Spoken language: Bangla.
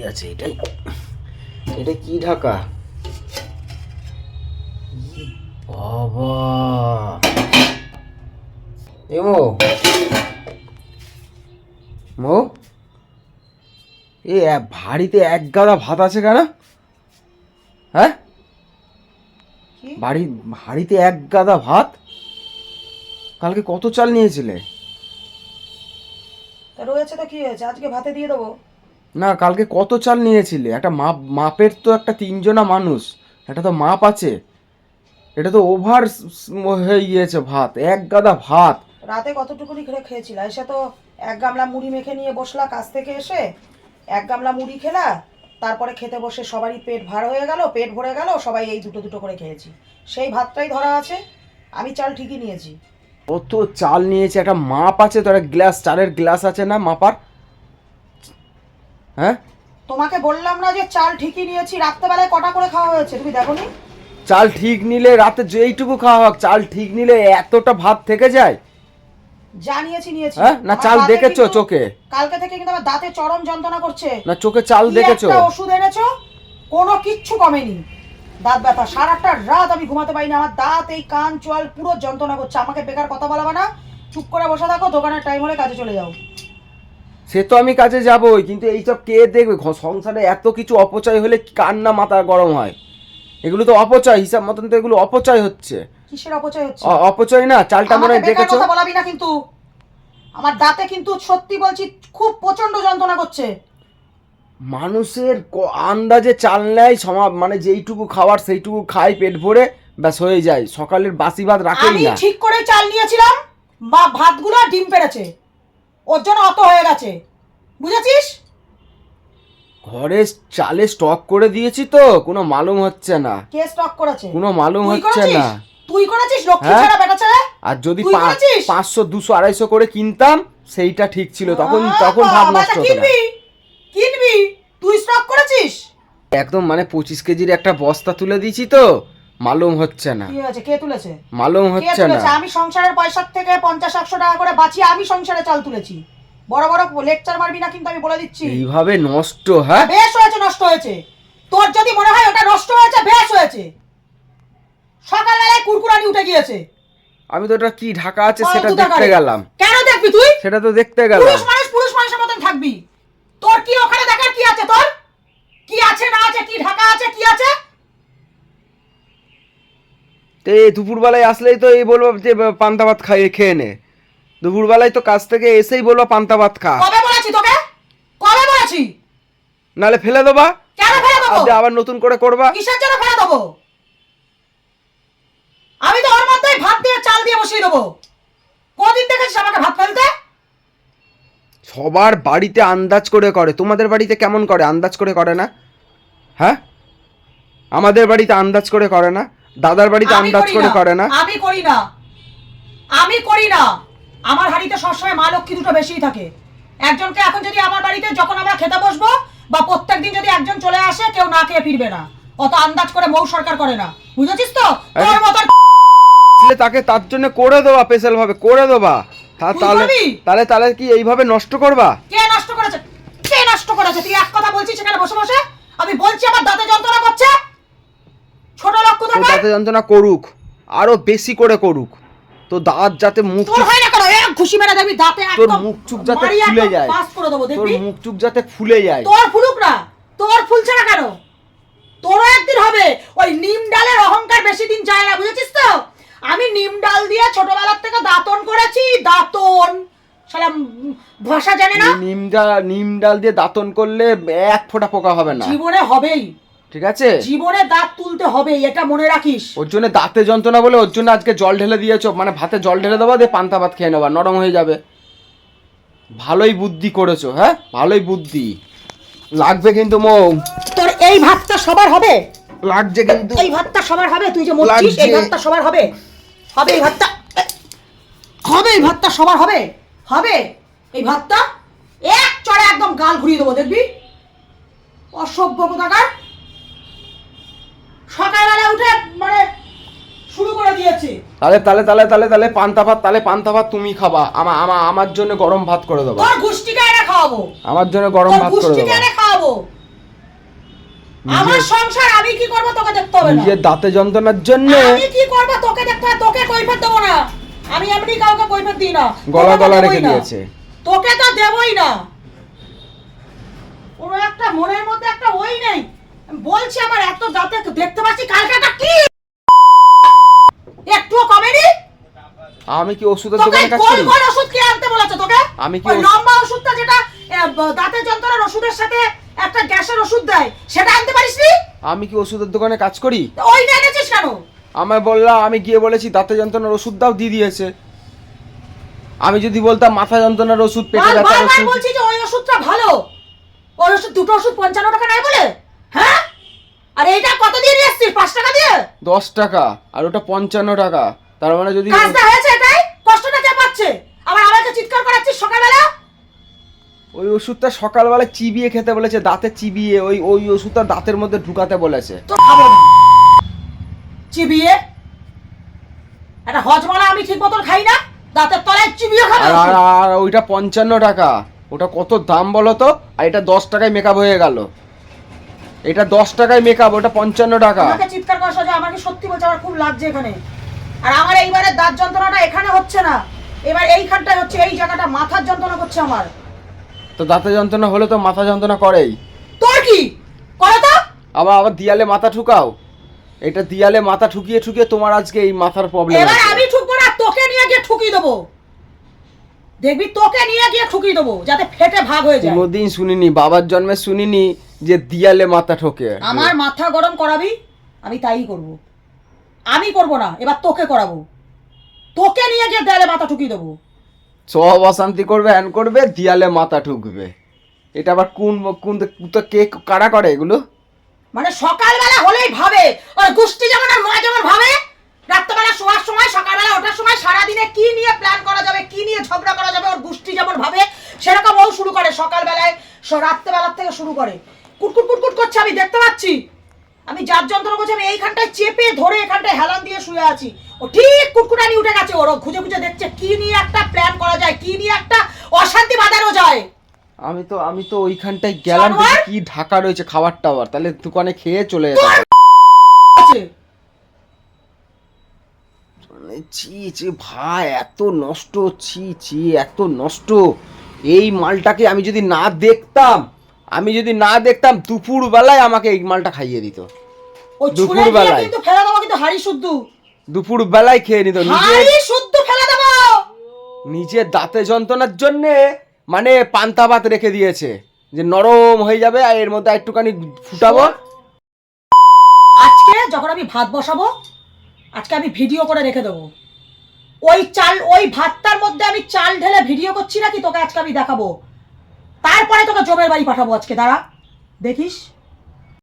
আছে এটাই? এটা কি ঢাকা? বাবা এমো মো এ ভারীতে এক গাদা ভাত আছে কেন? হ্যাঁ হাঁড়িতে এক গাদা ভাত? কালকে কত চাল নিয়েছিলে? রয়েছে তো কি হয়েছে, আজকে ভাতে দিয়ে দেবো। না কালকে কত চাল নিয়েছিলে? একটা মাপের তো একটা 3 জনা মানুষ, একটা তো মাপ আছে। এটা তো ওভার হয়ে গিয়েছে ভাত, এক গাদা ভাত। রাতে কতটুকুনি খেয়েছিল? এসে তো এক গামলা মুড়ি মেখে নিয়ে বসলা, কাজ থেকে এসে এক গামলা মুড়ি খেলা, তারপরে খেতে বসে সবারই পেট ভার হয়ে গেল, পেট ভরে গেল, সবাই এই দুটো দুটো করে খেয়েছি। সেই ভাতটাই ধরা আছে। আমি চাল ঠিকই নিয়েছি। কত চাল নিয়েছে? একটা মাপ আছে তো, একটা গ্লাস, চালের গ্লাস আছে না মাপার? হ্যাঁ তোমাকে বললাম না যে চাল ঠিকই নিয়েছি? রাত্রেবেলায় কটা করে খাওয়া হয়েছে তুমি দেখোনি? চাল ঠিক নিলে রাতে যেইটুকু খাওয়া হোক, চাল ঠিক নিলে এতটা ভাত থেকে যায়? নিয়েছি। হ্যাঁ না চাল দেখেছো চোখে? কালকে থেকে কিন্তু আমার দাঁতে চরম যন্ত্রণা করছে। না চোখে চাল দেখেছো? ওষুধ এনেছো, কোনো কিচ্ছু কমেনি। দাঁত ব্যথা, সারাটা রাত আমি ঘুমাতে পারিনি। আমার দাঁত, এই কান, চোয়াল পুরো যন্ত্রণা করছে। আমাকে বেকার কথা বলাবে না, চুপ করে বসে থাকো, দোকানের টাইম হলে কাজে চলে যাও। সে তো আমি কাজে যাবই, কিন্তু এইসব কে দেখবে? সংসারে এত কিছু অপচয় হলে কার না মাথা গরম হয়? এগুলো তো অপচয়, হিসাব মতন তো এগুলো অপচয় হচ্ছে। কিসের অপচয় হচ্ছে? অপচয় না? চালটা মনে হয় দেখেছো? কথা বলাবি না কিন্তু। আমার দাঁতে কিন্তু সত্যি বলছি খুব প্রচন্ড যন্ত্রণা করছে। মানুষের আন্দাজে চাল নেয়, মানে যেইটুকু খাওয়ার সেইটুকু খায় পেট ভরে, ব্যাস হয়ে যায়। সকালের বাসি ভাত রাখেই না। আমি ঠিক করে চাল নিয়েছিলাম, বা ভাতগুলো ডিম পেড়েছে, ওর জন্য অত হয়ে গেছে, বুঝেছিস? ঘরে চালে স্টক করে দিয়েছি তো, কোনো মালুম হচ্ছে না। কে স্টক করেছে? কোনো মালুম হচ্ছে না। তুই করেছিস? লক্ষ্মী ছাড়া বেটা ছেলে। আর যদি 500 200 250 করে কিনতাম সেইটা ঠিক ছিল, তখন ভাত নষ্ট হতো না। কিনবি? তুই স্টক করেছিস? একদম মানে 25 কেজির একটা বস্তা তুলে দিয়েছি তো, মালুম হচ্ছে না। কি হয়েছে? কে তুলেছে? মালুম হচ্ছে না। আমি সংসারের পয়সা থেকে 50-100 টাকা করে বাঁচিয়ে আমি সংসারে চাল তুলেছি। বড় বড় লেকচার মারবি না কিন্তু, আমি বলে দিচ্ছি। এইভাবে নষ্ট? হ্যাঁ বেশ হয়েছে, নষ্ট হয়েছে। তোর যদি মনে হয় ওটা নষ্ট হয়েছে, বেশ হয়েছে। সকালবেলায় কুরকুরানি উঠে গিয়েছে। আমি তো ওটা কি ঢাকা আছে সেটা দেখতে গেলাম। কেন দেখবি তুই? সেটা তো দেখতে গেলাম। পুরুষ মানুষের মতন থাকবি। তোর কি ওখানে দেখার কি আছে? তোর কি আছে না আছে? কি ঢাকা আছে, কি আছে? এই দুপুরবেলায় আসলেই তো এই বলবো যে পান্তা ভাত খেয়ে নে। দুপুরবেলায় তো কাজ থেকে এসেই বলবো পান্তা ভাত খা। কবে বলেছি তোকে? কবে বলেছি? নালে ফেলে দেবা। কেন ফেলে দেবো? আবার নতুন করে করবা। কিসের জন্য ফেলে দেবো? আমি তো ওর মধ্যেই ভাত দিয়ে চাল দিয়ে বসিয়ে দেবো। কদিন দেখেছিস আমাকে ভাত ফেলতে? সবার বাড়িতে আন্দাজ করে করে, তোমাদের বাড়িতে কেমন করে? আন্দাজ করে করে না? হ্যাঁ আমাদের বাড়িতে আন্দাজ করে করে না? দাদার বাড়িতে আন্দাজ করে করে না? আমি করি না। আমার হাড়িতে সবসময় মা লক্ষ্মী দুটো বেশিই থাকে। একজনকে এখন যদি আমার বাড়িতে যখন আমরা খেতে বসবো, বা প্রত্যেকদিন যদি একজন চলে আসে, কেউ না খেয়ে ফিরবে না। অত আন্দাজ করে মৌ সরকার করে না, বুঝেছিস তো? তোর মত তাকে তার জন্য করে দেবা, স্পেশাল ভাবে করে দেবা। তাহলে কি এইভাবে নষ্ট করবা? কে নষ্ট করেছে? তুই এক কথা বলছিস সেখানে বসে বসে। আমি বলছি আমার দাঁতে যন্ত্রণা করছে। ছোট লোক কোথাকার। দাঁতে যন্ত্রণা করুক, আরো বেশি করে করুক। তো দাঁত যাতে মুখ তোর হয় না কেন? এক ঘুষি মেরে দেখবি দাঁতে একদম তোর মুখ চুপ যাতে ফুলে যায়। পাস করে দেবো দেখবি। তোর মুখ চুপ যাতে ফুলে যায়। তোর ফুলুক না। তোর ফুলছে না কেন? তোরও একদিন হবে। ওই নিম ডালের অহংকার বেশি দিন যায় না, বুঝেছিস তো? আমি নিম ডাল দিয়ে ছোটবেলার থেকে দাঁতন করেছি। দাঁতন শালা ভাষা জানে না। নিম ডাল দিয়ে দাঁতন করলে এক ফোঁটা পোকা হবে না। জীবনে হবেই। ঠিক আছে? জীবনে দাঁত তুলতে হবেই, এটা মনে রাখিস। ওর জন্য দাঁতে যন্ত্রণা বলে ওর জন্য আজকে জল ঢেলে দিয়েছো, মানে ভাতে জল ঢেলে দেবো, দিয়ে পান্তা ভাত খেয়ে নেবা, নরম হয়ে যাবে। ভালোই বুদ্ধি করেছো। হ্যাঁ ভালোই বুদ্ধি লাগবে কিন্তু মৌ। তোর এই ভাতটা সবার হবে? লাগছে কিন্তু এই ভাতটা সবার হবে। তুই যে মরছিস, এই ভাতটা সবার হবে। এই ভাতটা সবার হবে। এই ভাতটা এক চড়ে একদম গাল ঘুরিয়ে দেবো দেখবি। অসভ্য কোথাকার। সকালবেলা উঠে মানে শুরু করে দিয়েছে। তাহলে পান্তা ভাত তুমি খাবা। আমার জন্য গরম ভাত করে দেবো। তোর গুষ্টিকে এনে খাওয়াবো। আমার জন্য গরম ভাত করে দেবো। এনে খাওয়াবো। আমার সংসার আমি কি করব তোকে দেখতে হবে না। নিজের দাঁতে যন্ত্রণার জন্য আমি কি করব তোকে দেখতে হবে, তোকে কৈফিয়ত দেব না। আমি এমনি কাউকে কৈফিয়ত দিই না। গলা রেখে দিয়েছে। তোকে তো দেবই না। ওর একটা মনের মধ্যে একটা ওই নেই। বলছি আমার এত দাঁতে দেখতে পাচ্ছি কালকেটা কি একটুও কমেনি। আমি কি ওষুধের দোকানে কাজ করি? কোন ওষুধ কে আনতে বলেছে তোকে? আমি কি ওই লম্বা ওষুধটা যেটা দাঁতের যন্ত্রণার ওষুধের সাথে একটা গ্যাসের ওষুধ দেয় সেটা আনতে পারিসনি? আমি কি ওষুধের দোকানে কাজ করি? ওই এনেছিস কেন? আমায় বললাম, আমি গিয়ে বলেছি দাঁতে যন্ত্রণার ওষুধ দাও, দিয়ে দিয়েছে। আমি যদি বলতাম মাথা যন্ত্রণার ওষুধ, পেটে ব্যথার ওষুধ, বলছি যে ওই ওষুধটা ভালো। ওই ওষুধ দুটো ওষুধ 55 টাকা নাই বলে? হ্যাঁ? আর এইটা কত দিয়ে নিয়ে এসেছিস? 5 টাকা দিয়ে? 10 টাকা, আর ওটা 55 টাকা। তার মানে যদি কাজটা হয়েছে এটাই, কষ্টটা কে পাচ্ছে? আবার আমাকে চিৎকার করাচ্ছিস সকালবেলা। ওই ওষুধটা সকালবেলা চিবিয়ে খেতে বলেছে, দাঁতে চিবিয়ে। ওই ওষুধটা দাঁতের মধ্যে ঢুকাতে বলেছে। তো খাবো না চিবিয়ে। একটা হজমালা আমি ঠিক মতন খাই না, দাঁতের তলায় চিবিয়ে খাবো। আর ওইটা 55 টাকা। ওটা কত দাম বলো তো? আর এটা 10 টাকায় মেকআপ হয়ে গেল। এটা 10 টাকায় মেকআপ, ওটা 55 টাকা। আমাকে চিৎকার করা সোজা, আমাকে সত্যি বলছে আমার খুব লাগছে এখানে। আর আমার এইবারে দাঁত যন্ত্রণাটা এখানে হচ্ছে না, এবার এইখানটায় হচ্ছে, এই জায়গাটা মাথার যন্ত্রণা করছে আমার। তো দাঁতে যন্ত্রণা হলে তো মাথা যন্ত্রণা করেই। তোর কি করে তো? আবার দিয়ালে মাথা ঠুকাও। এটা দিয়ালে মাথা ঠুকিয়ে ঠুকিয়ে তোমার আজকে এই মাথার প্রবলেম। এবার আমি ঠুকবো না, তোকে নিয়ে গিয়ে ঠুকিয়ে দেবো। দেখবি তোকে নিয়ে গিয়ে ঠুকিয়ে দেবো, যাতে ফেটে ভাগ হয়ে যায়। কোনোদিন শুনিনি, বাবার জন্মে শুনিনি যে দিয়ালে মাথা ঠোকে। আমার মাথা গরম করাবি, আমি তাই করব। আমি করব না, এবার তোকে করাবো। তোকে নিয়ে গিয়ে দেয়ালে মাথা ঠুকিয়ে দেবো। সব অশান্তি করবে, হ্যান করবে, দিয়ালে মাথা ঠুকবে। এটা আবার কোন কোন তো কে কারা করে এগুলো? মানে সকালবেলা হলেই ভাবে, ওর গোষ্ঠী যেমন আর মা যেমন ভাবে, রাত্রেবেলা শোয়ার সময়, সকালবেলা ওঠার সময়, সারাদিনে কি নিয়ে প্ল্যান করা যাবে, কি নিয়ে ঝগড়া করা যাবে, ওর গোষ্ঠী যেমন ভাবে সেরকম ও শুরু করে। সকালবেলায় রাত্রেবেলার থেকে শুরু করে কুটকুট কুটকুট করছে, আমি দেখতে পাচ্ছি। আমি যার যন্ত্রণা করছি, আমি এইখানটায় চেপে ধরে এখানটায় হেলান দিয়ে শুয়ে আছি। ও ঠিক কুটকুটানি উঠে গেছে। ওর খুঁজে খুঁজে দেখছে কি নিয়ে একটা প্ল্যান করা যায়, কি নিয়ে একটা অশান্তি বাঁধানো যায়। আমি তো ওইখানটায় গেলাম, কি ঢাকা রয়েছে খাবার টাবার, তাহলে দোকানে খেয়ে চলে যেতাম। ছি ছি ভাই, এত নষ্ট, ছি ছি, এত নষ্ট। এই মালটাকে আমি যদি না দেখতাম দুপুর বেলায় আমাকে এই মালটা খাইয়ে দিত। দুপুর বেলায় কিন্তু ফেলে দেবো, কিন্তু হাড়ি শুদ্ধ দুপুর বেলায় খেয়ে নিত। হাড়ি শুদ্ধ ফেলে দেবো। নিজের দাঁতে যন্ত্রণার জন্যে মানে পান্তা ভাত রেখে দিয়েছে যে নরম হয়ে যাবে, আর এর মধ্যে একটুখানি ফুটাবো। আজকে যখন আমি ভাত বসাবো, আজকে আমি ভিডিও করে রেখে দেবো। ওই ভাতটার মধ্যে আমি চাল ঢেলে ভিডিও করছি নাকি তোকে আজকে আমি দেখাবো। তারপরে তোকে জমের বাড়ি পাঠাবো আজকে, দাঁড়া দেখিস।